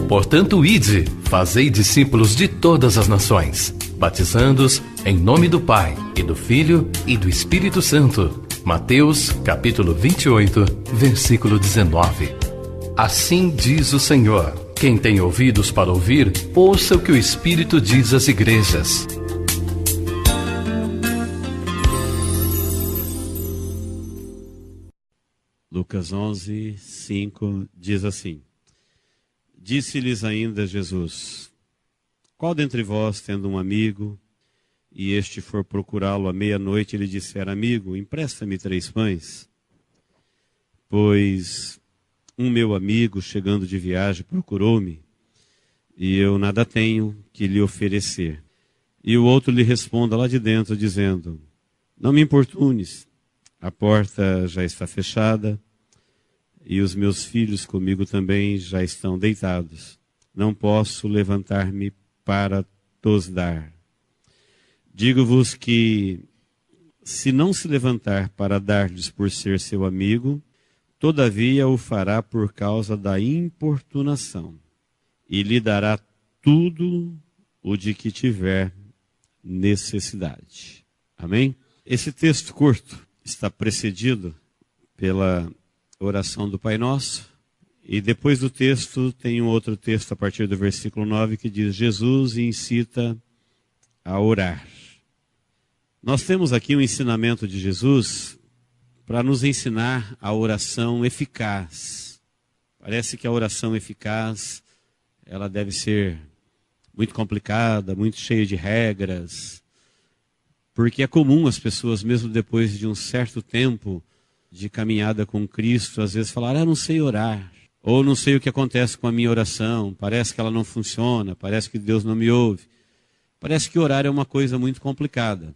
Portanto, ide, fazei discípulos de todas as nações, batizando-os em nome do Pai, e do Filho, e do Espírito Santo. Mateus, capítulo 28, versículo 19. Assim diz o Senhor: quem tem ouvidos para ouvir, ouça o que o Espírito diz às igrejas. Lucas 11, 5 diz assim: disse-lhes ainda Jesus: qual dentre vós, tendo um amigo, e este for procurá-lo à meia-noite, ele disser: amigo, empresta-me 3 pães? Pois um meu amigo, chegando de viagem, procurou-me, e eu nada tenho que lhe oferecer. E o outro lhe responda lá de dentro, dizendo: não me importunes, a porta já está fechada, e os meus filhos comigo também já estão deitados. Não posso levantar-me para tos dar. Digo-vos que, se não se levantar para dar-lhes por ser seu amigo, todavia o fará por causa da importunação, e lhe dará tudo o de que tiver necessidade. Amém? Esse texto curto está precedido pela oração do Pai Nosso, e depois do texto tem um outro texto a partir do versículo 9 que diz: Jesus incita a orar. Nós temos aqui um ensinamento de Jesus para nos ensinar a oração eficaz. Parece que a oração eficaz, ela deve ser muito complicada, muito cheia de regras, porque é comum as pessoas, mesmo depois de um certo tempo de caminhada com Cristo, às vezes falar: não sei orar, ou não sei o que acontece com a minha oração, parece que ela não funciona, parece que Deus não me ouve. Parece que orar é uma coisa muito complicada.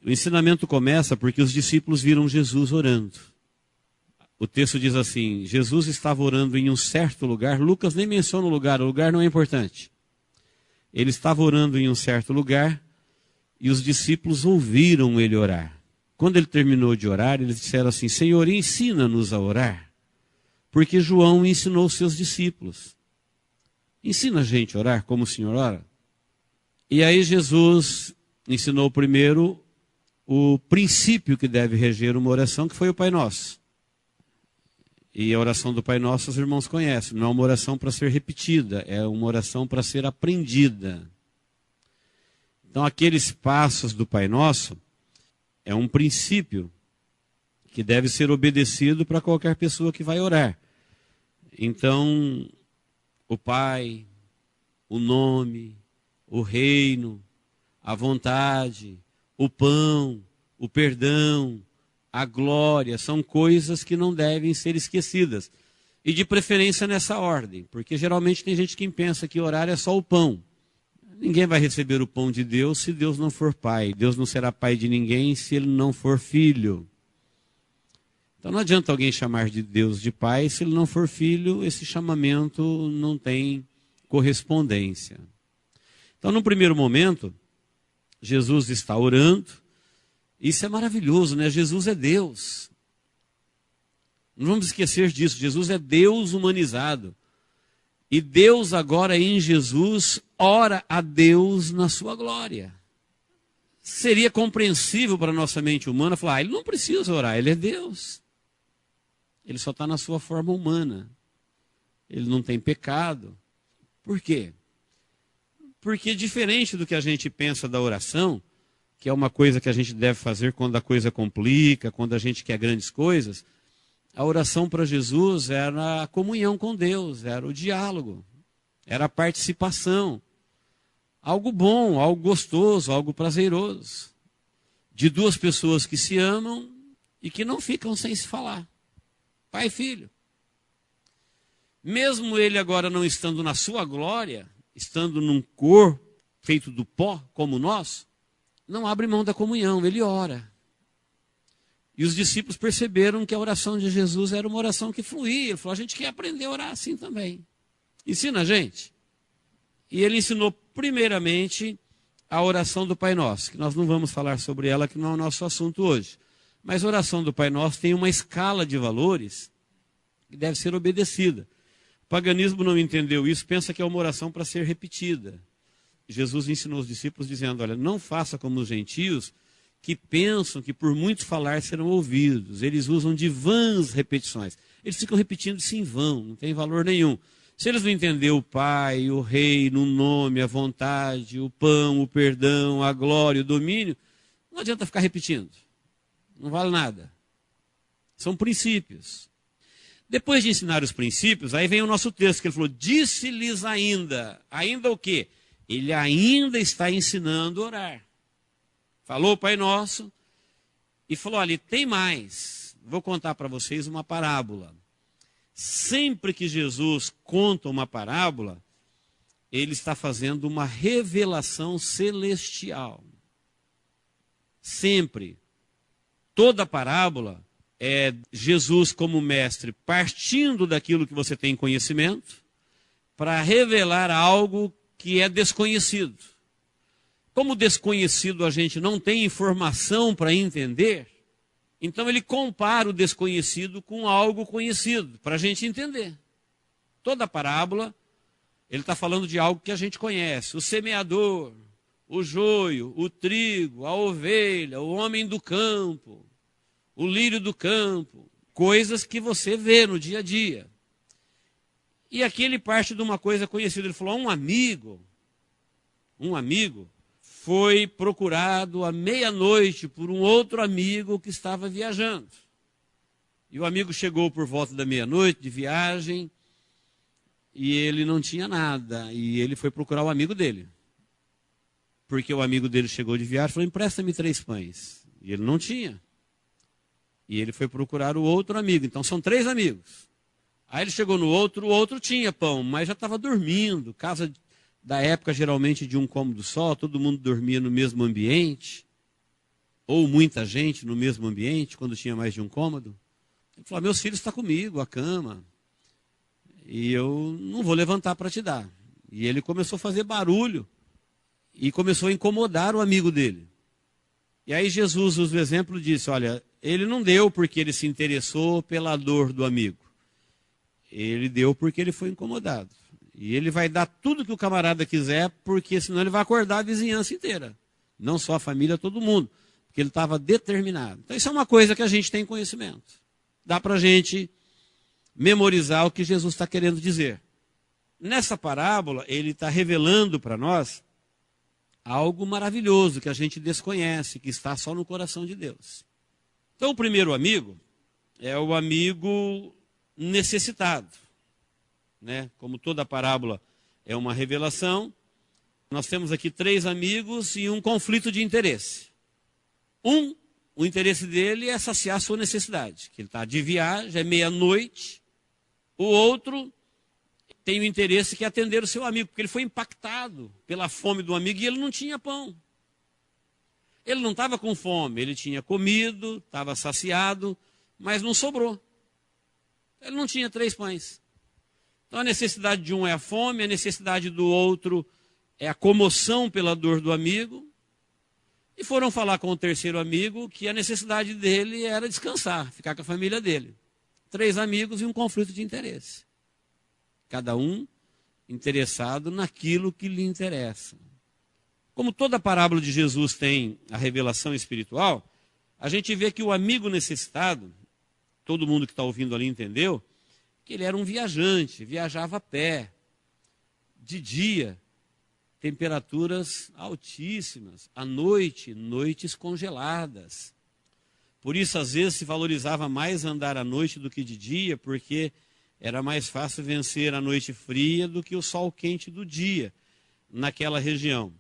O ensinamento começa porque os discípulos viram Jesus orando. O texto diz assim: Jesus estava orando em um certo lugar. Lucas nem menciona o lugar não é importante. Ele estava orando em um certo lugar e os discípulos ouviram ele orar. Quando ele terminou de orar, eles disseram assim: Senhor, ensina-nos a orar, porque João ensinou seus discípulos. Ensina a gente a orar como o Senhor ora. E aí Jesus ensinou primeiro o princípio que deve reger uma oração, que foi o Pai Nosso. E a oração do Pai Nosso os irmãos conhecem. Não é uma oração para ser repetida, é uma oração para ser aprendida. Então aqueles passos do Pai Nosso é um princípio que deve ser obedecido para qualquer pessoa que vai orar. Então, o Pai, o nome, o reino, a vontade, o pão, o perdão, a glória, são coisas que não devem ser esquecidas. E de preferência nessa ordem, porque geralmente tem gente que pensa que orar é só o pão. Ninguém vai receber o pão de Deus se Deus não for pai. Deus não será pai de ninguém se ele não for filho. Então não adianta alguém chamar de Deus de pai, se ele não for filho, esse chamamento não tem correspondência. Então, no primeiro momento, Jesus está orando. Isso é maravilhoso, né? Jesus é Deus. Não vamos esquecer disso. Jesus é Deus humanizado. E Deus agora em Jesus ora a Deus na sua glória. Seria compreensível para a nossa mente humana falar: ele não precisa orar, ele é Deus. Ele só está na sua forma humana. Ele não tem pecado. Por quê? Porque diferente do que a gente pensa da oração, que é uma coisa que a gente deve fazer quando a coisa complica, quando a gente quer grandes coisas, a oração para Jesus era a comunhão com Deus, era o diálogo, era a participação. Algo bom, algo gostoso, algo prazeroso. De duas pessoas que se amam e que não ficam sem se falar. Pai e filho. Mesmo ele agora não estando na sua glória, estando num corpo feito do pó, como nós, não abre mão da comunhão, ele ora. E os discípulos perceberam que a oração de Jesus era uma oração que fluía. Ele falou: a gente quer aprender a orar assim também. Ensina a gente. E ele ensinou primeiramente a oração do Pai Nosso, que nós não vamos falar sobre ela, que não é o nosso assunto hoje. Mas a oração do Pai Nosso tem uma escala de valores que deve ser obedecida. O paganismo não entendeu isso, pensa que é uma oração para ser repetida. Jesus ensinou os discípulos dizendo, olha, não faça como os gentios que pensam que por muito falar serão ouvidos. Eles usam de vãs repetições. Eles ficam repetindo isso em vão, não tem valor nenhum. Se eles não entenderem o Pai, o Reino, o nome, a vontade, o pão, o perdão, a glória, o domínio, não adianta ficar repetindo. Não vale nada. São princípios. Depois de ensinar os princípios, aí vem o nosso texto, que ele falou, disse-lhes ainda. Ainda o quê? Ele ainda está ensinando a orar. Falou o Pai Nosso e falou, olha, tem mais. Vou contar para vocês uma parábola. Sempre que Jesus conta uma parábola, ele está fazendo uma revelação celestial. Sempre. Toda parábola é Jesus como mestre partindo daquilo que você tem conhecimento para revelar algo que é desconhecido. Como desconhecido a gente não tem informação para entender, então ele compara o desconhecido com algo conhecido, para a gente entender. Toda parábola, ele está falando de algo que a gente conhece. O semeador, o joio, o trigo, a ovelha, o homem do campo, o lírio do campo. Coisas que você vê no dia a dia. E aqui ele parte de uma coisa conhecida. Ele falou, um amigo foi procurado à meia-noite por um outro amigo que estava viajando. E o amigo chegou por volta da meia-noite de viagem e ele não tinha nada. E ele foi procurar o amigo dele. Porque o amigo dele chegou de viagem e falou, empresta-me 3 pães. E ele não tinha. E ele foi procurar o outro amigo. Então são 3 amigos. Aí ele chegou no outro, o outro tinha pão, mas já estava dormindo. Casa da época, geralmente, de um cômodo só, todo mundo dormia no mesmo ambiente, ou muita gente no mesmo ambiente, quando tinha mais de um cômodo. Ele falou, meus filhos estão comigo, a cama, e eu não vou levantar para te dar. E ele começou a fazer barulho, e começou a incomodar o amigo dele. E aí Jesus usa o exemplo e disse, olha, ele não deu porque ele se interessou pela dor do amigo. Ele deu porque ele foi incomodado. E ele vai dar tudo que o camarada quiser, porque senão ele vai acordar a vizinhança inteira. Não só a família, todo mundo. Porque ele estava determinado. Então isso é uma coisa que a gente tem conhecimento. Dá para a gente memorizar o que Jesus está querendo dizer. Nessa parábola, ele está revelando para nós algo maravilhoso que a gente desconhece, que está só no coração de Deus. Então o primeiro amigo é o amigo necessitado. Né? Como toda parábola é uma revelação, nós temos aqui 3 amigos e um conflito de interesse. O interesse dele é saciar a sua necessidade, que ele está de viagem, é meia-noite. O outro tem o interesse que é atender o seu amigo, porque ele foi impactado pela fome do amigo e ele não tinha pão. Ele não estava com fome, ele tinha comido, estava saciado, mas não sobrou. Ele não tinha 3 pães. Então a necessidade de um é a fome, a necessidade do outro é a comoção pela dor do amigo. E foram falar com o terceiro amigo que a necessidade dele era descansar, ficar com a família dele. 3 amigos e um conflito de interesse. Cada um interessado naquilo que lhe interessa. Como toda parábola de Jesus tem a revelação espiritual, a gente vê que o amigo necessitado, todo mundo que está ouvindo ali entendeu, que ele era um viajante, viajava a pé. De dia, temperaturas altíssimas. À noite, noites congeladas. Por isso, às vezes, se valorizava mais andar à noite do que de dia, porque era mais fácil vencer a noite fria do que o sol quente do dia, naquela região.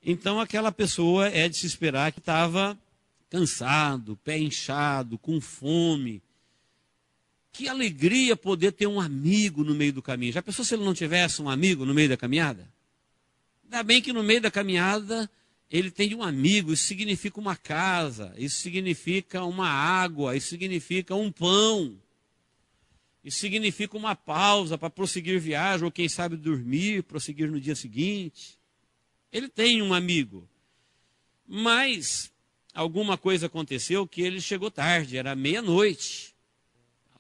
Então, aquela pessoa é de se esperar que estava cansado, pé inchado, com fome. Que alegria poder ter um amigo no meio do caminho. Já pensou se ele não tivesse um amigo no meio da caminhada? Ainda bem que no meio da caminhada ele tem um amigo, isso significa uma casa, isso significa uma água, isso significa um pão, isso significa uma pausa para prosseguir viagem, ou quem sabe dormir, prosseguir no dia seguinte. Ele tem um amigo, mas alguma coisa aconteceu que ele chegou tarde, era meia-noite.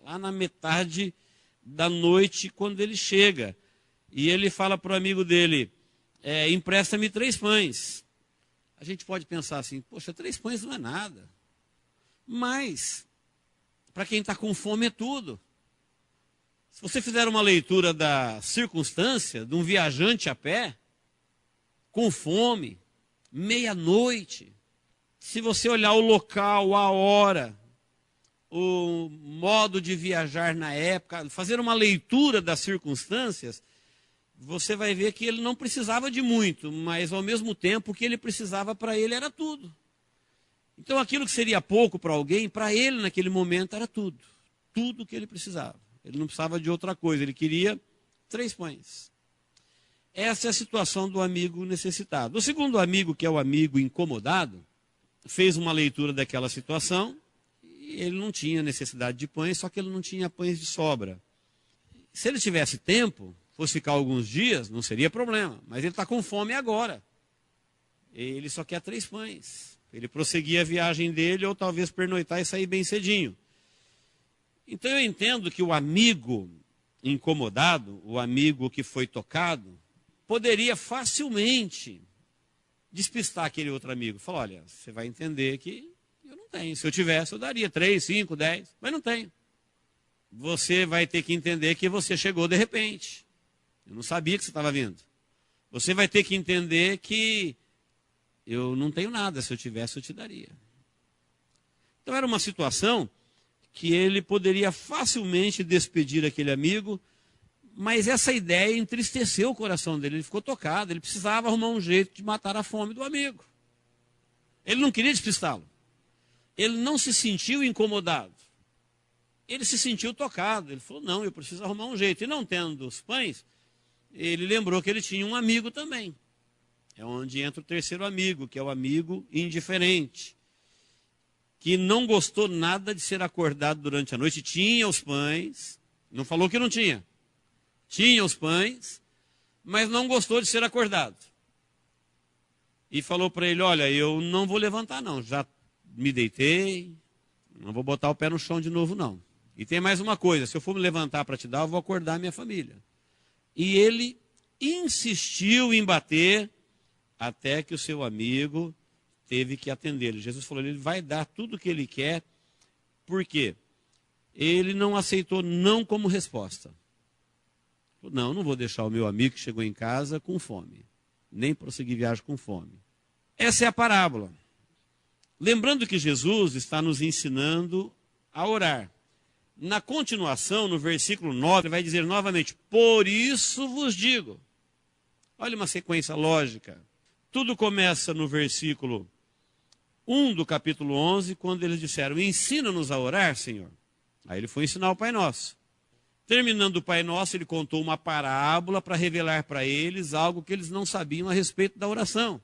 Lá na metade da noite, quando ele chega. E ele fala para o amigo dele, empresta-me 3 pães. A gente pode pensar assim, poxa, 3 pães não é nada. Mas, para quem está com fome é tudo. Se você fizer uma leitura da circunstância de um viajante a pé, com fome, meia-noite, se você olhar o local, a hora, o modo de viajar na época, fazer uma leitura das circunstâncias, você vai ver que ele não precisava de muito, mas ao mesmo tempo o que ele precisava para ele era tudo. Então aquilo que seria pouco para alguém, para ele naquele momento era tudo. Tudo que ele precisava. Ele não precisava de outra coisa, ele queria 3 pães. Essa é a situação do amigo necessitado. O segundo amigo, que é o amigo incomodado, fez uma leitura daquela situação e ele não tinha necessidade de pães, só que ele não tinha pães de sobra. Se ele tivesse tempo, fosse ficar alguns dias, não seria problema. Mas ele está com fome agora. Ele só quer 3 pães. Ele prosseguir a viagem dele ou talvez pernoitar e sair bem cedinho. Então eu entendo que o amigo incomodado, o amigo que foi tocado, poderia facilmente despistar aquele outro amigo. Falar, olha, você vai entender que eu não tenho. Se eu tivesse, eu daria 3, 5, 10, mas não tenho. Você vai ter que entender que você chegou de repente. Eu não sabia que você estava vindo. Você vai ter que entender que eu não tenho nada. Se eu tivesse, eu te daria. Então era uma situação que ele poderia facilmente despedir aquele amigo, mas essa ideia entristeceu o coração dele. Ele ficou tocado. Ele precisava arrumar um jeito de matar a fome do amigo. Ele não queria despistá-lo. Ele não se sentiu incomodado. Ele se sentiu tocado. Ele falou, não, eu preciso arrumar um jeito. E não tendo os pães, ele lembrou que ele tinha um amigo também. É onde entra o terceiro amigo, que é o amigo indiferente, que não gostou nada de ser acordado durante a noite. Tinha os pães, não falou que não tinha. Tinha os pães, mas não gostou de ser acordado. E falou para ele, olha, eu não vou levantar não, já me deitei, não vou botar o pé no chão de novo não. E tem mais uma coisa, se eu for me levantar para te dar, eu vou acordar a minha família. E ele insistiu em bater até que o seu amigo teve que atendê-lo. Jesus falou, ele vai dar tudo o que ele quer, porque ele não aceitou não como resposta. Não, não vou deixar o meu amigo que chegou em casa com fome, nem prosseguir viagem com fome. Essa é a parábola. Lembrando que Jesus está nos ensinando a orar. Na continuação, no versículo 9, ele vai dizer novamente, por isso vos digo. Olha uma sequência lógica. Tudo começa no versículo 1 do capítulo 11, quando eles disseram, ensina-nos a orar, Senhor. Aí ele foi ensinar o Pai Nosso. Terminando o Pai Nosso, ele contou uma parábola para revelar para eles algo que eles não sabiam a respeito da oração.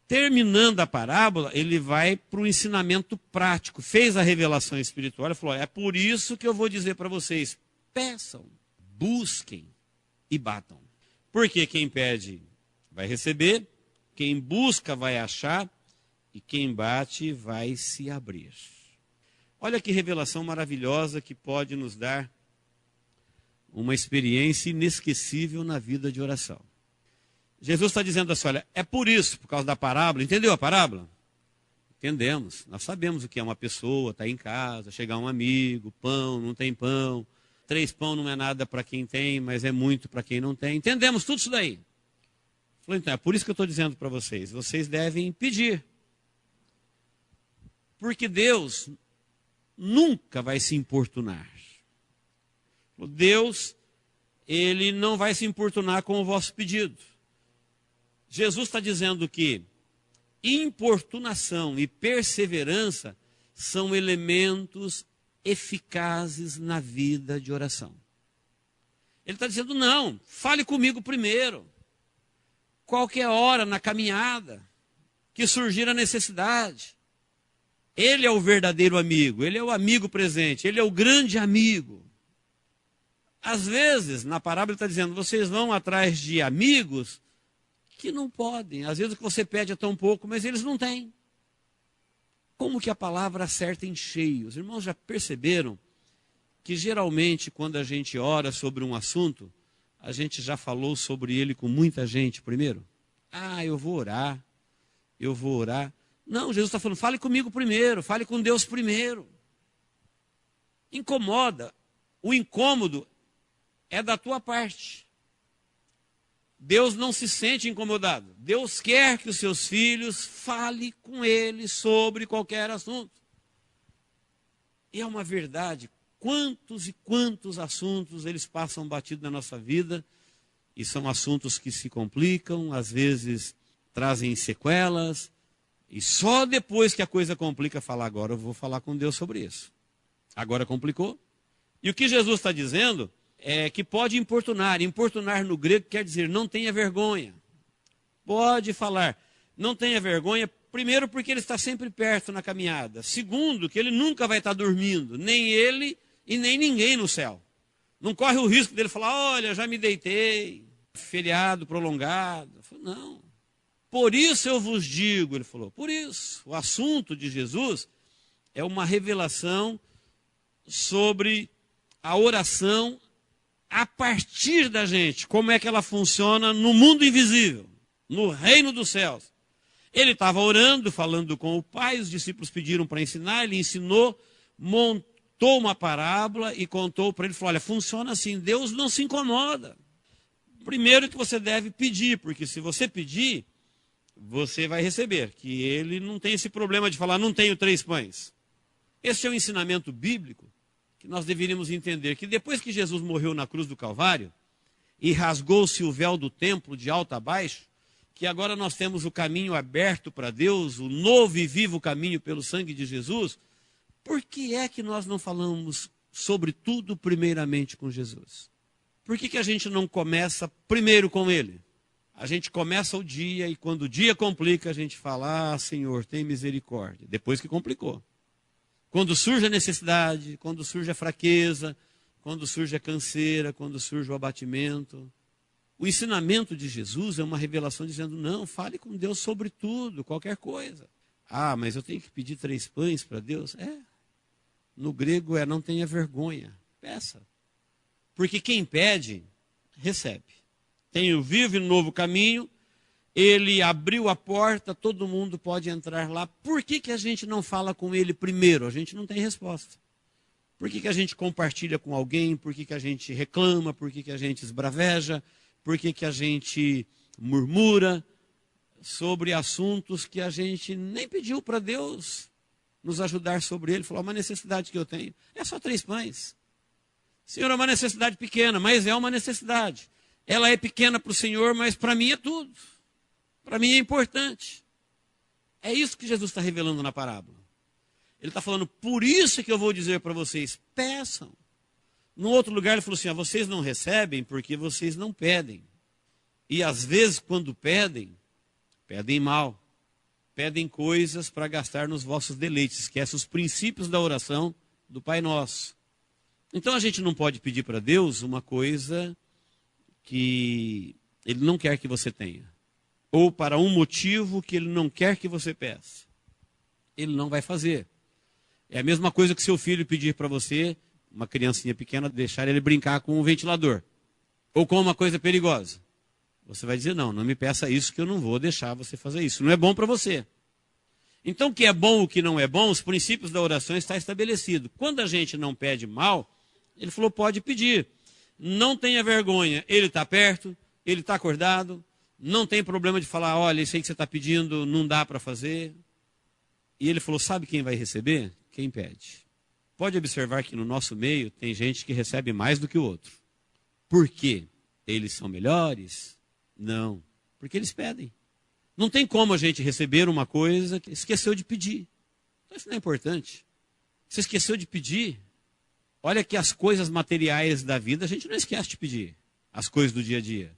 Terminando a parábola, ele vai para o ensinamento prático. Fez a revelação espiritual e falou, é por isso que eu vou dizer para vocês, peçam, busquem e batam. Porque quem pede vai receber, quem busca vai achar e quem bate vai se abrir. Olha que revelação maravilhosa que pode nos dar uma experiência inesquecível na vida de oração. Jesus está dizendo assim, olha, é por isso, por causa da parábola, entendeu a parábola? Entendemos, nós sabemos o que é uma pessoa, está em casa, chegar um amigo, pão, não tem pão, 3 pão não é nada para quem tem, mas é muito para quem não tem, entendemos tudo isso daí. Falei, então, é por isso que eu estou dizendo para vocês, vocês devem pedir. Porque Deus nunca vai se importunar. Deus, ele não vai se importunar com o vosso pedido. Jesus está dizendo que importunação e perseverança são elementos eficazes na vida de oração. Ele está dizendo, não, fale comigo primeiro. Qualquer hora na caminhada que surgir a necessidade. Ele é o verdadeiro amigo, ele é o amigo presente, ele é o grande amigo. Às vezes, na parábola ele está dizendo, vocês vão atrás de amigos que não podem. Às vezes o que você pede é tão pouco, mas eles não têm. como que a palavra acerta em cheio. Os irmãos já perceberam que geralmente quando a gente ora sobre um assunto, a gente já falou sobre ele com muita gente primeiro? Eu vou orar. Não, Jesus está falando, fale comigo primeiro, fale com Deus primeiro. Incomoda. O incômodo é da tua parte. Deus não se sente incomodado. Deus quer que os seus filhos falem com ele sobre qualquer assunto. E é uma verdade. Quantos e quantos assuntos eles passam batido na nossa vida, e são assuntos que se complicam, às vezes trazem sequelas, e só depois que a coisa complica, falar, agora eu vou falar com Deus sobre isso. Agora complicou. E o que Jesus está dizendo é que pode importunar. Importunar no grego quer dizer não tenha vergonha. Pode falar, não tenha vergonha, primeiro porque ele está sempre perto na caminhada. Segundo, que ele nunca vai estar dormindo, nem ele e nem ninguém no céu. Não corre o risco dele falar, olha, já me deitei, feriado prolongado. Não. Por isso eu vos digo, ele falou, por isso. O assunto de Jesus é uma revelação sobre a oração a partir da gente, como é que ela funciona no mundo invisível, no reino dos céus. Ele estava orando, falando com o Pai, os discípulos pediram para ensinar, ele ensinou, montou uma parábola e contou para ele, falou, olha, funciona assim, Deus não se incomoda. Primeiro que você deve pedir, porque se você pedir, você vai receber, que ele não tem esse problema de falar, não tenho 3 pães. Esse é o ensinamento bíblico que nós deveríamos entender, que depois que Jesus morreu na cruz do Calvário e rasgou-se o véu do templo de alto a baixo, que agora nós temos o caminho aberto para Deus, o novo e vivo caminho pelo sangue de Jesus, por que é que nós não falamos sobre tudo primeiramente com Jesus? Por que a gente não começa primeiro com Ele? A gente começa o dia e quando o dia complica, a gente fala, Senhor, tem misericórdia. Depois que complicou. Quando surge a necessidade, quando surge a fraqueza, quando surge a canseira, quando surge o abatimento. O ensinamento de Jesus é uma revelação dizendo, não, fale com Deus sobre tudo, qualquer coisa. Mas eu tenho que pedir 3 pães para Deus? No grego não tenha vergonha, peça. Porque quem pede, recebe. Tem o vivo e novo caminho, ele abriu a porta, todo mundo pode entrar lá. Por que a gente não fala com ele primeiro? A gente não tem resposta. Por que a gente compartilha com alguém? Por que a gente reclama? Por que a gente esbraveja? Por que a gente murmura sobre assuntos que a gente nem pediu para Deus nos ajudar sobre ele? Falou, uma necessidade que eu tenho. É só 3 pães. Senhor, é uma necessidade pequena, mas é uma necessidade. Ela é pequena para o Senhor, mas para mim é tudo. Para mim é importante. É isso que Jesus está revelando na parábola. Ele está falando, por isso que eu vou dizer para vocês, peçam. No outro lugar ele falou assim, vocês não recebem porque vocês não pedem. E às vezes quando pedem, pedem mal. Pedem coisas para gastar nos vossos deleites. Esquece os princípios da oração do Pai Nosso. Então a gente não pode pedir para Deus uma coisa que Ele não quer que você tenha. Ou para um motivo que Ele não quer que você peça. Ele não vai fazer. É a mesma coisa que seu filho pedir para você, uma criancinha pequena, deixar ele brincar com um ventilador. Ou com uma coisa perigosa. Você vai dizer, não me peça isso que eu não vou deixar você fazer isso. Não é bom para você. Então o que é bom, o que não é bom, os princípios da oração estão estabelecidos. Quando a gente não pede mal, ele falou, pode pedir. Não tenha vergonha. Ele está perto, ele está acordado. Não tem problema de falar, olha, isso aí que você está pedindo não dá para fazer. E ele falou, sabe quem vai receber? Quem pede. Pode observar que no nosso meio tem gente que recebe mais do que o outro. Por quê? Eles são melhores? Não, porque eles pedem. Não tem como a gente receber uma coisa que esqueceu de pedir. Então isso não é importante. Você esqueceu de pedir? Olha que as coisas materiais da vida a gente não esquece de pedir. As coisas do dia a dia.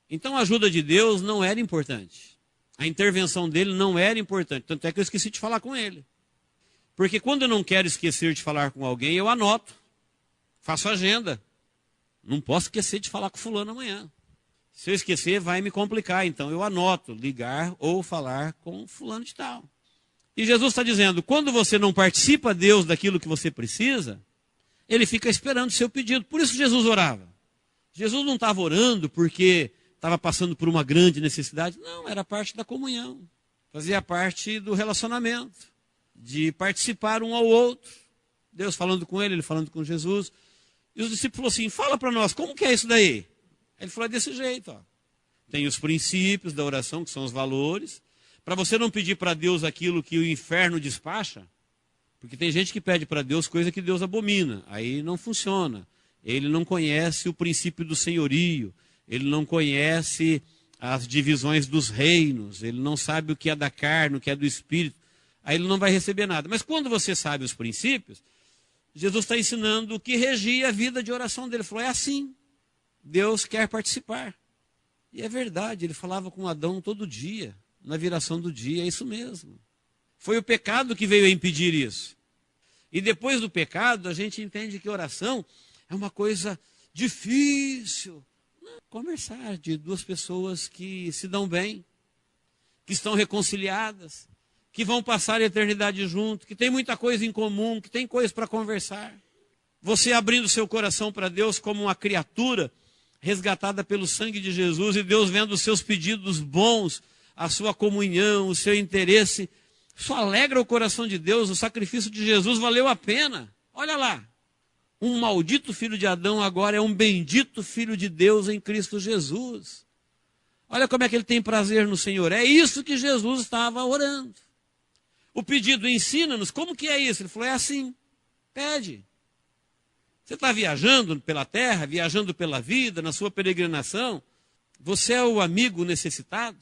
Então a ajuda de Deus não era importante. A intervenção dele não era importante. Tanto é que eu esqueci de falar com ele. Porque quando eu não quero esquecer de falar com alguém, eu anoto. Faço agenda. Não posso esquecer de falar com fulano amanhã. Se eu esquecer, vai me complicar. Então eu anoto, ligar ou falar com fulano de tal. que Jesus está dizendo, quando você não participa a Deus daquilo que você precisa, ele fica esperando o seu pedido. Por isso Jesus orava. Jesus não estava orando porque estava passando por uma grande necessidade. Não, era parte da comunhão. Fazia parte do relacionamento, de participar um ao outro. Deus falando com ele falando com Jesus. E os discípulos falaram assim, fala para nós, como que é isso daí? Ele falou, é desse jeito. Ó. Tem os princípios da oração, que são os valores. Para você não pedir para Deus aquilo que o inferno despacha, porque tem gente que pede para Deus coisa que Deus abomina. Aí não funciona. Ele não conhece o princípio do senhorio. Ele não conhece as divisões dos reinos. Ele não sabe o que é da carne, o que é do espírito. Aí ele não vai receber nada. Mas quando você sabe os princípios, Jesus está ensinando o que regia a vida de oração dele. Ele falou, é assim. Deus quer participar. E é verdade, ele falava com Adão todo dia, na viração do dia, é isso mesmo. Foi o pecado que veio a impedir isso. E depois do pecado, a gente entende que oração é uma coisa difícil. Não, conversar de duas pessoas que se dão bem, que estão reconciliadas, que vão passar a eternidade junto, que tem muita coisa em comum, que tem coisa para conversar. Você abrindo seu coração para Deus como uma criatura resgatada pelo sangue de Jesus, e Deus vendo os seus pedidos bons, a sua comunhão, o seu interesse, isso alegra o coração de Deus. O sacrifício de Jesus valeu a pena. Olha lá, um maldito filho de Adão agora é um bendito filho de Deus em Cristo Jesus. Olha como é que ele tem prazer no Senhor. É isso que Jesus estava orando. O pedido ensina-nos como que é isso. Ele falou, é assim, pede. Você está viajando pela terra, viajando pela vida, na sua peregrinação, você é o amigo necessitado.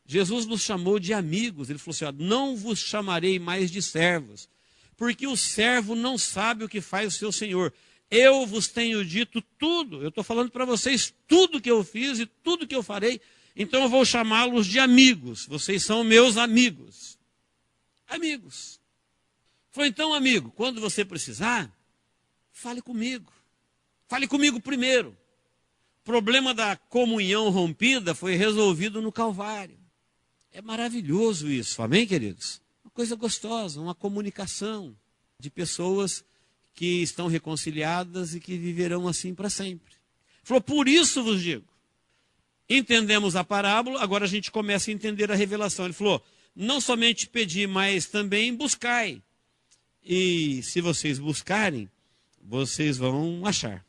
Jesus nos chamou de amigos. Ele falou assim, ó, não vos chamarei mais de servos, porque o servo não sabe o que faz o seu senhor. Eu vos tenho dito tudo, eu estou falando para vocês tudo que eu fiz e tudo que eu farei, então eu vou chamá-los de amigos. Vocês são meus amigos. Amigos. Falou, então, amigo, quando você precisar, fale comigo. Fale comigo primeiro. O problema da comunhão rompida foi resolvido no Calvário. É maravilhoso isso, amém, queridos? Uma coisa gostosa, uma comunicação de pessoas que estão reconciliadas e que viverão assim para sempre. Falou, por isso vos digo. Entendemos a parábola, agora a gente começa a entender a revelação. Ele falou, não somente pedir, mas também buscai. E se vocês buscarem, vocês vão achar.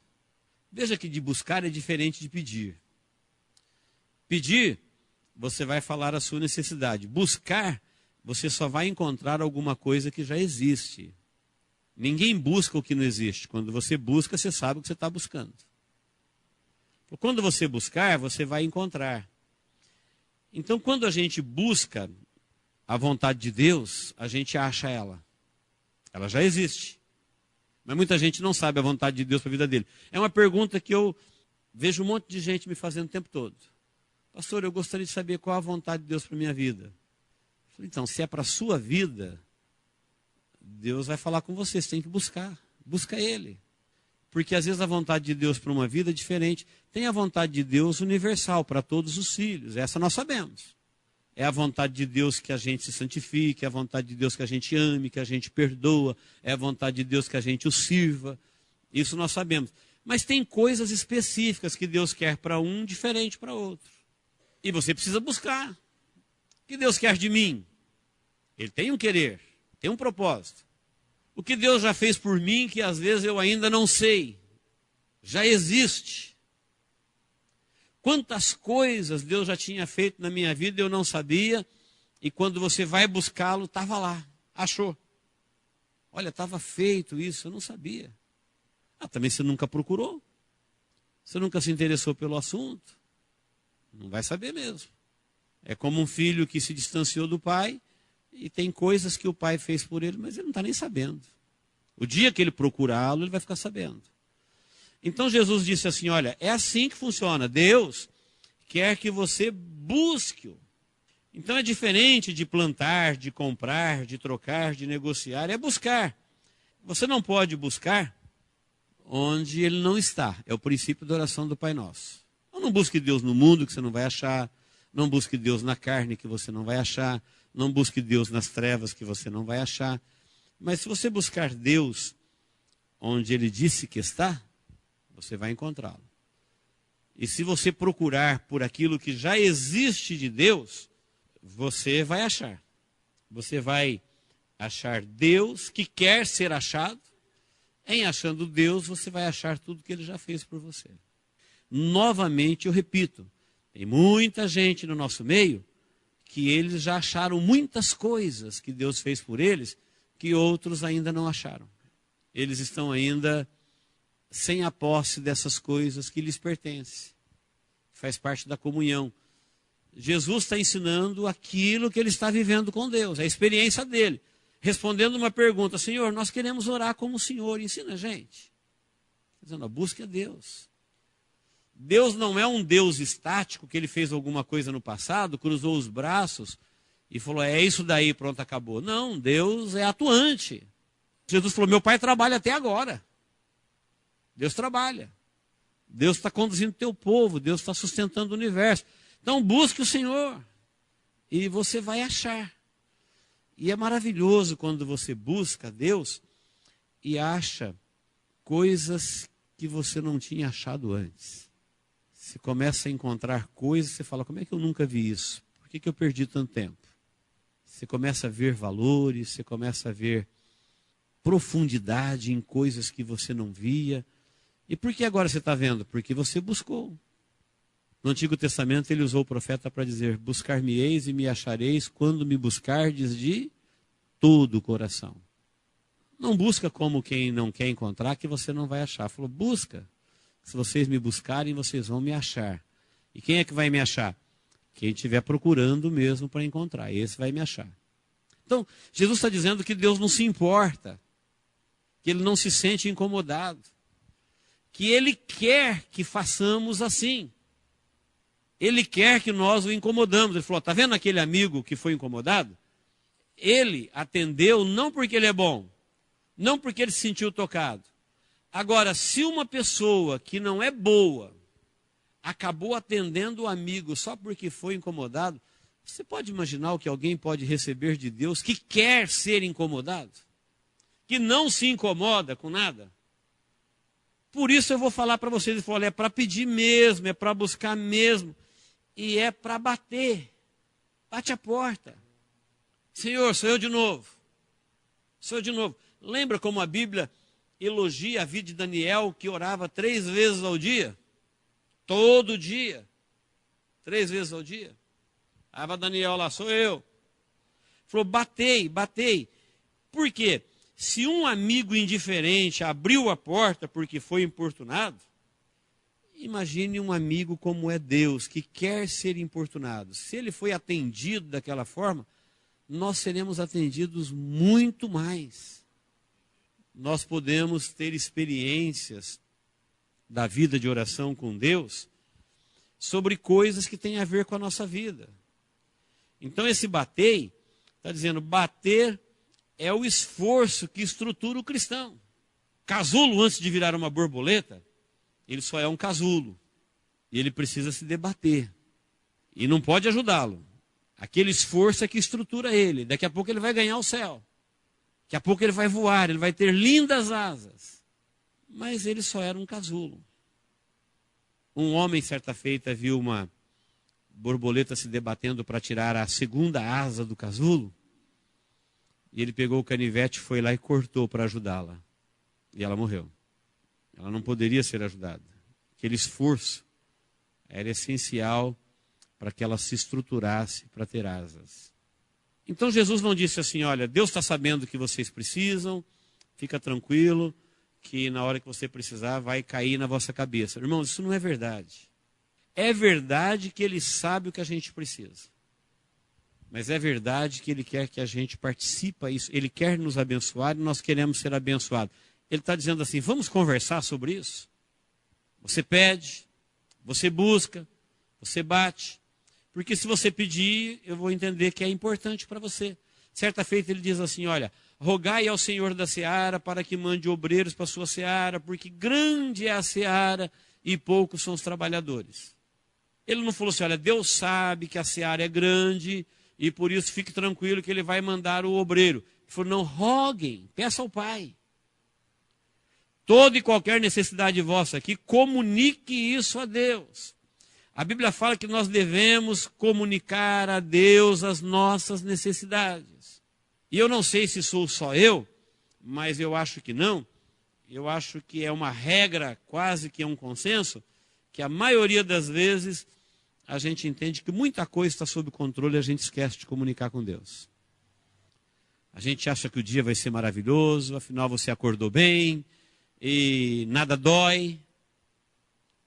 Veja que de buscar é diferente de pedir. Pedir, você vai falar a sua necessidade. Buscar, você só vai encontrar alguma coisa que já existe. Ninguém busca o que não existe. Quando você busca, você sabe o que você está buscando. Quando você buscar, você vai encontrar. Então, quando a gente busca a vontade de Deus, a gente acha ela. Ela já existe. Mas muita gente não sabe a vontade de Deus para a vida dele. É uma pergunta que eu vejo um monte de gente me fazendo o tempo todo. Pastor, eu gostaria de saber qual a vontade de Deus para a minha vida. Então, se é para a sua vida, Deus vai falar com você, você tem que buscar. Busca Ele. Porque às vezes a vontade de Deus para uma vida é diferente. Tem a vontade de Deus universal para todos os filhos. Essa nós sabemos. É a vontade de Deus que a gente se santifique, é a vontade de Deus que a gente ame, que a gente perdoa, é a vontade de Deus que a gente o sirva. Isso nós sabemos. Mas tem coisas específicas que Deus quer para um, diferente para outro. E você precisa buscar. O que Deus quer de mim? Ele tem um querer, tem um propósito. O que Deus já fez por mim, que às vezes eu ainda não sei, já existe. Quantas coisas Deus já tinha feito na minha vida e eu não sabia, e quando você vai buscá-lo, estava lá, achou. Olha, estava feito isso, eu não sabia. Também você nunca procurou, você nunca se interessou pelo assunto, não vai saber mesmo. É como um filho que se distanciou do pai, e tem coisas que o pai fez por ele, mas ele não está nem sabendo. O dia que ele procurá-lo, ele vai ficar sabendo. Então Jesus disse assim, olha, é assim que funciona. Deus quer que você busque-o. Então é diferente de plantar, de comprar, de trocar, de negociar. É buscar. Você não pode buscar onde ele não está. É o princípio da oração do Pai Nosso. Então não busque Deus no mundo, que você não vai achar. Não busque Deus na carne, que você não vai achar. Não busque Deus nas trevas, que você não vai achar. Mas se você buscar Deus onde Ele disse que está, você vai encontrá-lo. E se você procurar por aquilo que já existe de Deus, você vai achar. Você vai achar Deus que quer ser achado. Em achando Deus, você vai achar tudo que Ele já fez por você. Novamente, eu repito, tem muita gente no nosso meio que eles já acharam muitas coisas que Deus fez por eles, que outros ainda não acharam. Eles estão ainda sem a posse dessas coisas que lhes pertencem. Faz parte da comunhão. Jesus está ensinando aquilo que ele está vivendo com Deus, a experiência dele. Respondendo uma pergunta: Senhor, nós queremos orar como o Senhor, ensina a gente. Dizendo, busque a Deus. Deus não é um Deus estático, que ele fez alguma coisa no passado, cruzou os braços e falou, é isso daí, pronto, acabou. Não, Deus é atuante. Jesus falou, meu pai trabalha até agora. Deus trabalha. Deus está conduzindo o teu povo, Deus está sustentando o universo. Então busque o Senhor e você vai achar. E é maravilhoso quando você busca Deus e acha coisas que você não tinha achado antes. Você começa a encontrar coisas, você fala, como é que eu nunca vi isso? Por que eu perdi tanto tempo? Você começa a ver valores, você começa a ver profundidade em coisas que você não via. E por que agora você está vendo? Porque você buscou. No Antigo Testamento ele usou o profeta para dizer, buscar-me-eis e me achareis quando me buscardes de todo o coração. Não busca como quem não quer encontrar, que você não vai achar. Falou, busca. Se vocês me buscarem, vocês vão me achar. E quem é que vai me achar? Quem estiver procurando mesmo para encontrar. Esse vai me achar. Então, Jesus está dizendo que Deus não se importa. Que Ele não se sente incomodado. Que Ele quer que façamos assim. Ele quer que nós o incomodamos. Ele falou, está vendo aquele amigo que foi incomodado? Ele atendeu não porque ele é bom. Não porque ele se sentiu tocado. Agora, se uma pessoa que não é boa acabou atendendo o amigo só porque foi incomodado, você pode imaginar o que alguém pode receber de Deus que quer ser incomodado? Que não se incomoda com nada? Por isso eu vou falar para vocês, ele falou, olha, é para pedir mesmo, é para buscar mesmo, e é para bater. Bate a porta. Senhor, sou eu de novo. Sou eu de novo. Lembra como a Bíblia elogia a vida de Daniel, que orava 3 vezes ao dia? Todo dia. 3 vezes ao dia. Aí Daniel lá, sou eu. Falou, batei, batei. Por quê? Se um amigo indiferente abriu a porta porque foi importunado, imagine um amigo como é Deus, que quer ser importunado. Se ele foi atendido daquela forma, nós seremos atendidos muito mais. Nós podemos ter experiências da vida de oração com Deus sobre coisas que têm a ver com a nossa vida. Então esse batei, está dizendo, bater é o esforço que estrutura o cristão. Casulo, antes de virar uma borboleta, ele só é um casulo. E ele precisa se debater. E não pode ajudá-lo. Aquele esforço é que estrutura ele. Daqui a pouco ele vai ganhar o céu. Daqui a pouco ele vai voar, ele vai ter lindas asas. Mas ele só era um casulo. Um homem, certa feita, viu uma borboleta se debatendo para tirar a segunda asa do casulo. E ele pegou o canivete, foi lá e cortou para ajudá-la. E ela morreu. Ela não poderia ser ajudada. Aquele esforço era essencial para que ela se estruturasse para ter asas. Então Jesus não disse assim, olha, Deus está sabendo que vocês precisam, fica tranquilo, que na hora que você precisar vai cair na vossa cabeça. Irmãos, isso não é verdade. É verdade que Ele sabe o que a gente precisa. Mas é verdade que Ele quer que a gente participe disso. Ele quer nos abençoar e nós queremos ser abençoados. Ele está dizendo assim, vamos conversar sobre isso? Você pede, você busca, você bate. Porque se você pedir, eu vou entender que é importante para você. Certa feita ele diz assim, olha, rogai ao Senhor da seara para que mande obreiros para a sua seara, porque grande é a seara e poucos são os trabalhadores. Ele não falou assim, olha, Deus sabe que a seara é grande e por isso fique tranquilo que ele vai mandar o obreiro. Ele falou, não roguem, peça ao Pai. Toda e qualquer necessidade vossa aqui, comunique isso a Deus. A Bíblia fala que nós devemos comunicar a Deus as nossas necessidades. E eu não sei se sou só eu, mas eu acho que não. Eu acho que é uma regra, quase que é um consenso, que a maioria das vezes a gente entende que muita coisa está sob controle e a gente esquece de comunicar com Deus. A gente acha que o dia vai ser maravilhoso, afinal você acordou bem e nada dói.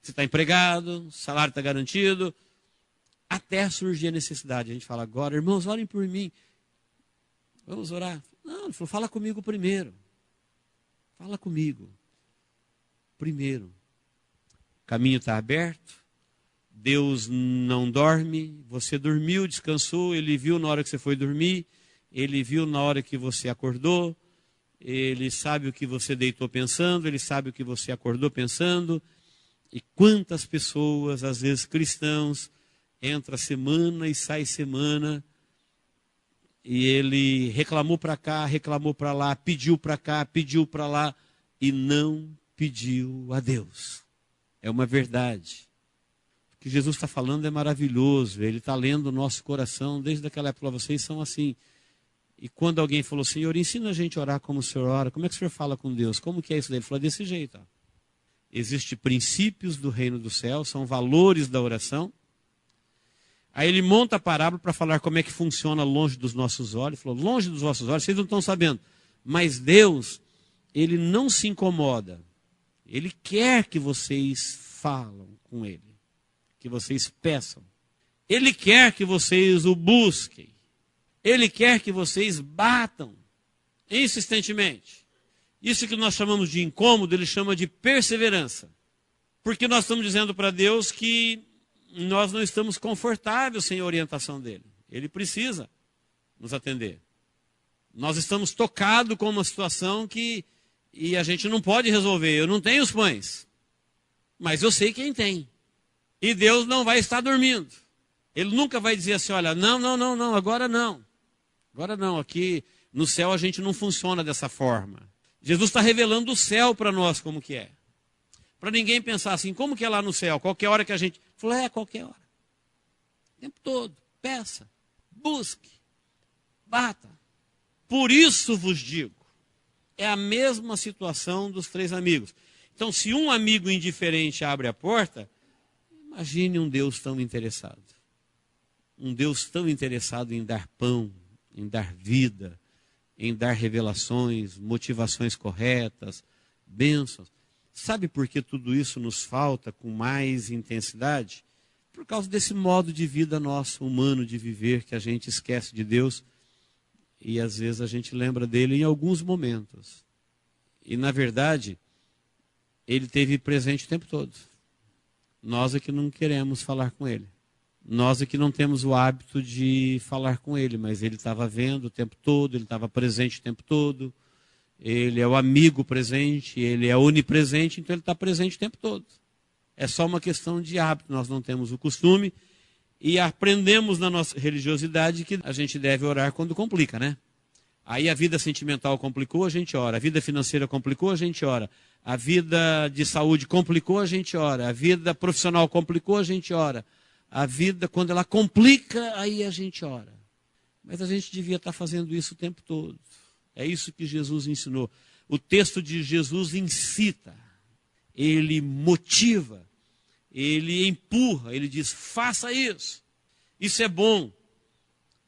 Você está empregado, o salário está garantido. Até surgir a necessidade. A gente fala, agora, irmãos, orem por mim. Vamos orar. Não, ele falou, fala comigo primeiro. Fala comigo. Primeiro. O caminho está aberto. Deus não dorme. Você dormiu, descansou. Ele viu na hora que você foi dormir. Ele viu na hora que você acordou. Ele sabe o que você deitou pensando. Ele sabe o que você acordou pensando. E quantas pessoas, às vezes cristãos, entra semana e sai semana, e ele reclamou para cá, reclamou para lá, pediu para cá, pediu para lá, e não pediu a Deus. É uma verdade. O que Jesus está falando é maravilhoso, ele está lendo o nosso coração, desde aquela época, vocês são assim. E quando alguém falou, Senhor, ensina a gente a orar como o Senhor ora, como é que o Senhor fala com Deus? Como que é isso daí? Ele falou, desse jeito, ó. Existem princípios do reino do céu, são valores da oração. Aí ele monta a parábola para falar como é que funciona longe dos nossos olhos. Ele falou, longe dos vossos olhos, vocês não estão sabendo. Mas Deus, ele não se incomoda. Ele quer que vocês falam com ele, que vocês peçam. Ele quer que vocês o busquem. Ele quer que vocês batam insistentemente. Isso que nós chamamos de incômodo, ele chama de perseverança. Porque nós estamos dizendo para Deus que nós não estamos confortáveis sem a orientação dele. Ele precisa nos atender. Nós estamos tocados com uma situação e a gente não pode resolver. Eu não tenho os pães, mas eu sei quem tem. E Deus não vai estar dormindo. Ele nunca vai dizer assim, olha, não, agora não. Agora não, aqui no céu a gente não funciona dessa forma. Jesus está revelando o céu para nós como que é. Para ninguém pensar assim, como que é lá no céu? Qualquer hora que a gente... Falou, qualquer hora. O tempo todo. Peça, busque, bata. Por isso vos digo. É a mesma situação dos 3 amigos. Então, se um amigo indiferente abre a porta, imagine um Deus tão interessado. Um Deus tão interessado em dar pão, em dar vida, em dar revelações, motivações corretas, bênçãos. Sabe por que tudo isso nos falta com mais intensidade? Por causa desse modo de vida nosso, humano, de viver, que a gente esquece de Deus e às vezes a gente lembra dele em alguns momentos. E na verdade, ele esteve presente o tempo todo. Nós é que não queremos falar com ele. Nós é que não temos o hábito de falar com ele, mas ele estava vendo o tempo todo, ele estava presente o tempo todo. Ele é o amigo presente, ele é onipresente, então ele está presente o tempo todo. É só uma questão de hábito, nós não temos o costume e aprendemos na nossa religiosidade que a gente deve orar quando complica, né? Aí a vida sentimental complicou, a gente ora. A vida financeira complicou, a gente ora. A vida de saúde complicou, a gente ora. A vida profissional complicou, a gente ora. A vida, quando ela complica, aí a gente ora. Mas a gente devia estar fazendo isso o tempo todo. É isso que Jesus ensinou. O texto de Jesus incita, ele motiva, ele empurra, ele diz, faça isso. Isso é bom,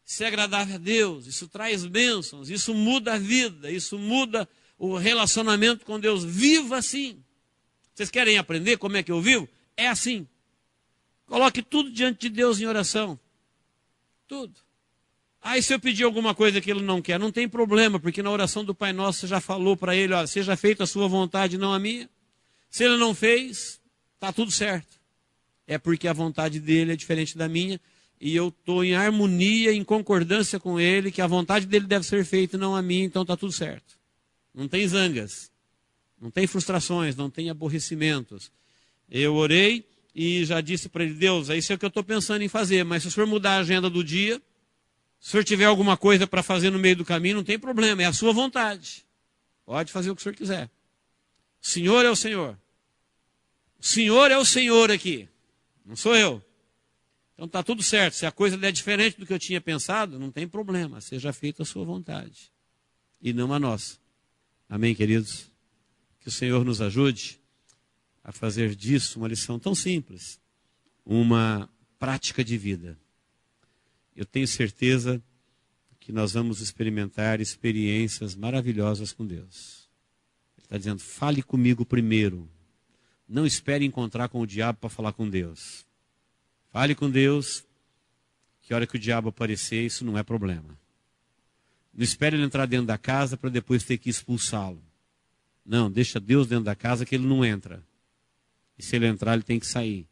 isso é agradável a Deus, isso traz bênçãos, isso muda a vida, isso muda o relacionamento com Deus. Viva assim. Vocês querem aprender como é que eu vivo? É assim. Coloque tudo diante de Deus em oração. Tudo. Aí se eu pedir alguma coisa que ele não quer, não tem problema, porque na oração do Pai Nosso você já falou para ele, olha, seja feita a sua vontade, não a minha. Se ele não fez, está tudo certo. É porque a vontade dele é diferente da minha, e eu estou em harmonia, em concordância com ele, que a vontade dele deve ser feita e não a minha, então está tudo certo. Não tem zangas, não tem frustrações, não tem aborrecimentos. Eu orei e já disse para ele, Deus, isso é o que eu estou pensando em fazer, mas se o senhor mudar a agenda do dia, Se o senhor tiver alguma coisa para fazer no meio do caminho, não tem problema, é a sua vontade. Pode fazer o que o senhor quiser. O Senhor é o Senhor. O Senhor é o Senhor aqui, não sou eu. Então está tudo certo. Se a coisa é diferente do que eu tinha pensado, não tem problema. Seja feita a sua vontade e não a nossa. Amém, queridos? Que o Senhor nos ajude a fazer disso uma lição tão simples, uma prática de vida. Eu tenho certeza que nós vamos experimentar experiências maravilhosas com Deus. Ele está dizendo, fale comigo primeiro. Não espere encontrar com o diabo para falar com Deus. Fale com Deus, que a hora que o diabo aparecer, isso não é problema. Não espere ele entrar dentro da casa para depois ter que expulsá-lo. Não, deixa Deus dentro da casa que ele não entra. E se ele entrar, ele tem que sair.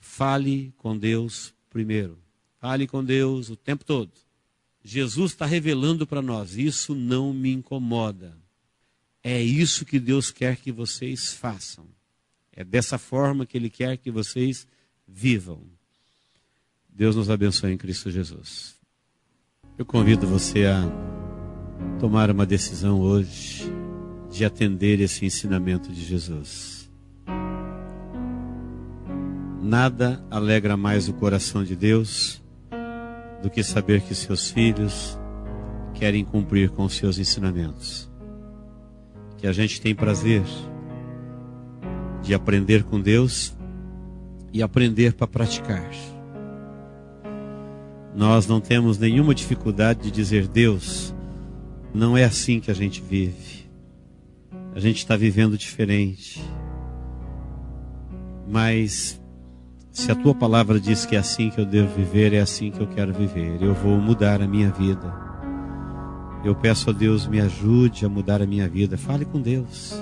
Fale com Deus primeiro. Fale com Deus o tempo todo. Jesus está revelando para nós, isso não me incomoda. É isso que Deus quer que vocês façam. É dessa forma que Ele quer que vocês vivam. Deus nos abençoe em Cristo Jesus. Eu convido você a tomar uma decisão hoje de atender esse ensinamento de Jesus. Nada alegra mais o coração de Deus do que saber que seus filhos querem cumprir com os seus ensinamentos. Que a gente tem prazer de aprender com Deus e aprender para praticar. Nós não temos nenhuma dificuldade de dizer, Deus, não é assim que a gente vive. A gente está vivendo diferente. Mas se a tua palavra diz que é assim que eu devo viver, é assim que eu quero viver. Eu vou mudar a minha vida. Eu peço a Deus, me ajude a mudar a minha vida. Fale com Deus.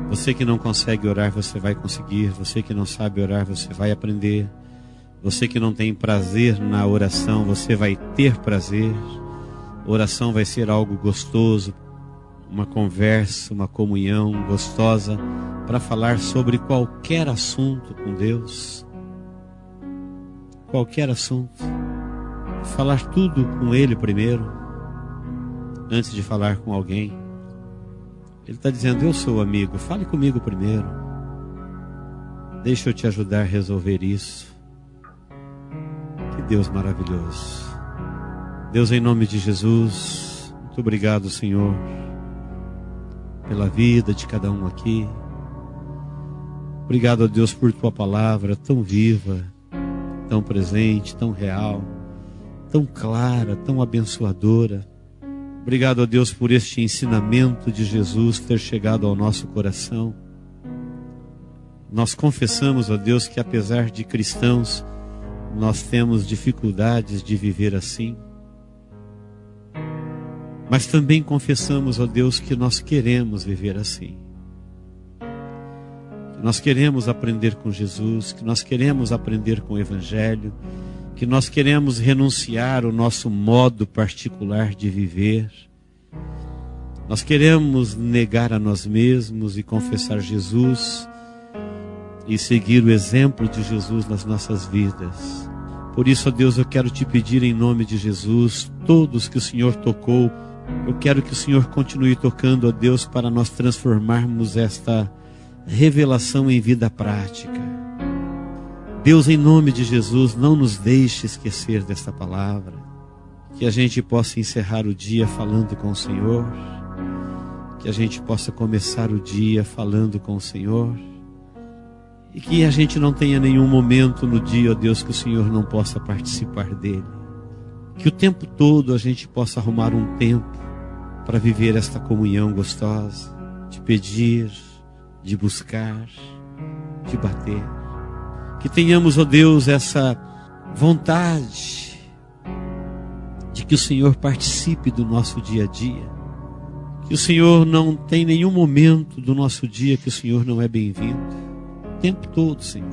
Você que não consegue orar, você vai conseguir. Você que não sabe orar, você vai aprender. Você que não tem prazer na oração, você vai ter prazer. Oração vai ser algo gostoso, uma conversa, uma comunhão gostosa para falar sobre qualquer assunto com Deus. Qualquer assunto. Falar tudo com Ele primeiro, antes de falar com alguém. Ele está dizendo, eu sou amigo, fale comigo primeiro. Deixa eu te ajudar a resolver isso. Que Deus maravilhoso. Deus, em nome de Jesus, muito obrigado, Senhor, pela vida de cada um aqui. Obrigado a Deus por tua palavra tão viva, tão presente, tão real, tão clara, tão abençoadora. Obrigado a Deus por este ensinamento de Jesus ter chegado ao nosso coração. Nós confessamos a Deus que apesar de cristãos, nós temos dificuldades de viver assim. Mas também confessamos a Deus que nós queremos viver assim. Que nós queremos aprender com Jesus, que nós queremos aprender com o Evangelho, que nós queremos renunciar ao nosso modo particular de viver. Nós queremos negar a nós mesmos e confessar Jesus e seguir o exemplo de Jesus nas nossas vidas. Por isso, ó Deus, eu quero te pedir em nome de Jesus, todos que o Senhor tocou, eu quero que o Senhor continue tocando, ó Deus, para nós transformarmos esta revelação em vida prática. Deus, em nome de Jesus, não nos deixe esquecer desta palavra. Que a gente possa encerrar o dia falando com o Senhor. Que a gente possa começar o dia falando com o Senhor. E que a gente não tenha nenhum momento no dia, ó Deus, que o Senhor não possa participar dele. Que o tempo todo a gente possa arrumar um tempo para viver esta comunhão gostosa. De pedir, de buscar, de bater. Que tenhamos, ó Deus, essa vontade de que o Senhor participe do nosso dia a dia. Que o Senhor não tem nenhum momento do nosso dia que o Senhor não é bem-vindo. O tempo todo, Senhor.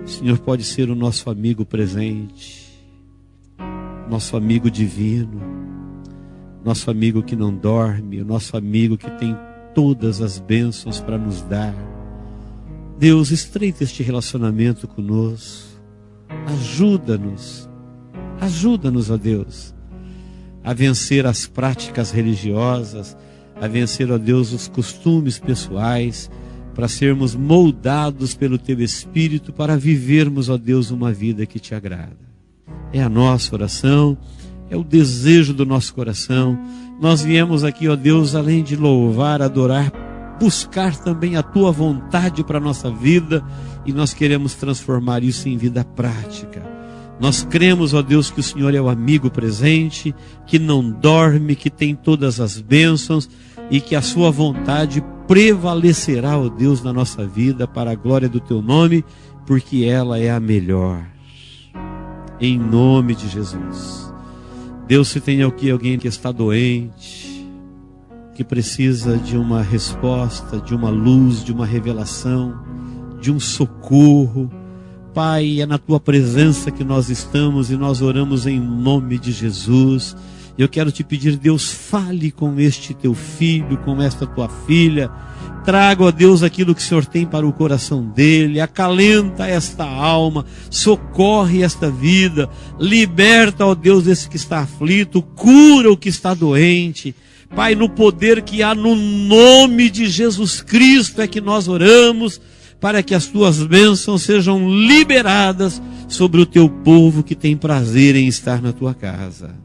O Senhor pode ser o nosso amigo presente, nosso amigo divino, nosso amigo que não dorme, o nosso amigo que tem todas as bênçãos para nos dar. Deus, estreita este relacionamento conosco. Ajuda-nos Ajuda-nos, ó Deus, a vencer as práticas religiosas, a vencer, ó Deus, os costumes pessoais, para sermos moldados pelo Teu Espírito, para vivermos, ó Deus, uma vida que Te agrada. É a nossa oração, é o desejo do nosso coração. Nós viemos aqui, ó Deus, além de louvar, adorar, buscar também a Tua vontade para a nossa vida, e nós queremos transformar isso em vida prática. Nós cremos, ó Deus, que o Senhor é o amigo presente, que não dorme, que tem todas as bênçãos, e que a Sua vontade prevalecerá, ó Deus, na nossa vida, para a glória do Teu nome, porque ela é a melhor. Em nome de Jesus. Deus, se tem aqui alguém que está doente, que precisa de uma resposta, de uma luz, de uma revelação, de um socorro, Pai, é na Tua presença que nós estamos e nós oramos em nome de Jesus. Eu quero Te pedir, Deus, fale com este Teu filho, com esta Tua filha. Traga, ó Deus, aquilo que o Senhor tem para o coração dele. Acalenta esta alma, socorre esta vida. Liberta, ó Deus, esse que está aflito. Cura o que está doente. Pai, no poder que há no nome de Jesus Cristo é que nós oramos, para que as Tuas bênçãos sejam liberadas sobre o Teu povo que tem prazer em estar na Tua casa.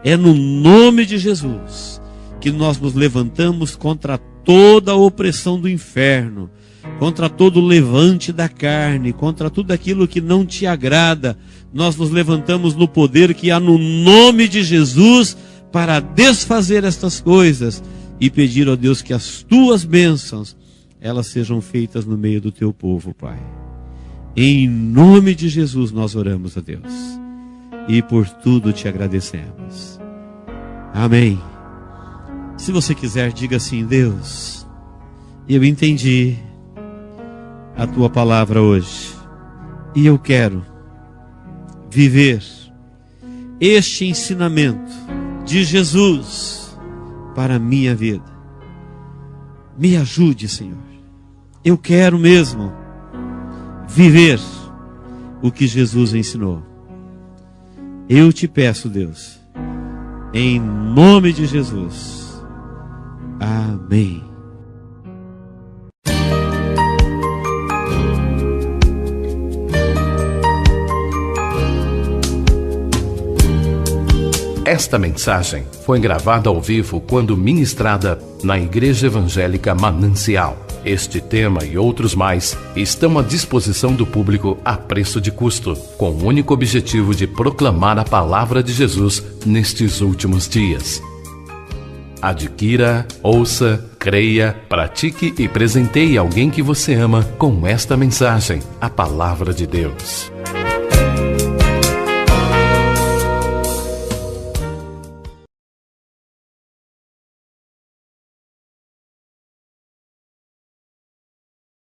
É no nome de Jesus que nós nos levantamos contra toda a opressão do inferno, contra todo o levante da carne, contra tudo aquilo que não Te agrada. Nós nos levantamos no poder que há no nome de Jesus para desfazer estas coisas e pedir, ó Deus, que as Tuas bênçãos elas sejam feitas no meio do Teu povo, Pai. Em nome de Jesus nós oramos, ó Deus, e por tudo Te agradecemos. Amém. Se você quiser, diga assim: Deus, eu entendi a Tua palavra hoje, e eu quero viver este ensinamento de Jesus para a minha vida. Me ajude, Senhor. Eu quero mesmo viver o que Jesus ensinou. Eu Te peço, Deus, em nome de Jesus. Amém. Esta mensagem foi gravada ao vivo quando ministrada na Igreja Evangélica Manancial. Este tema e outros mais estão à disposição do público a preço de custo, com o único objetivo de proclamar a palavra de Jesus nestes últimos dias. Adquira, ouça, creia, pratique e presenteie alguém que você ama com esta mensagem, a palavra de Deus.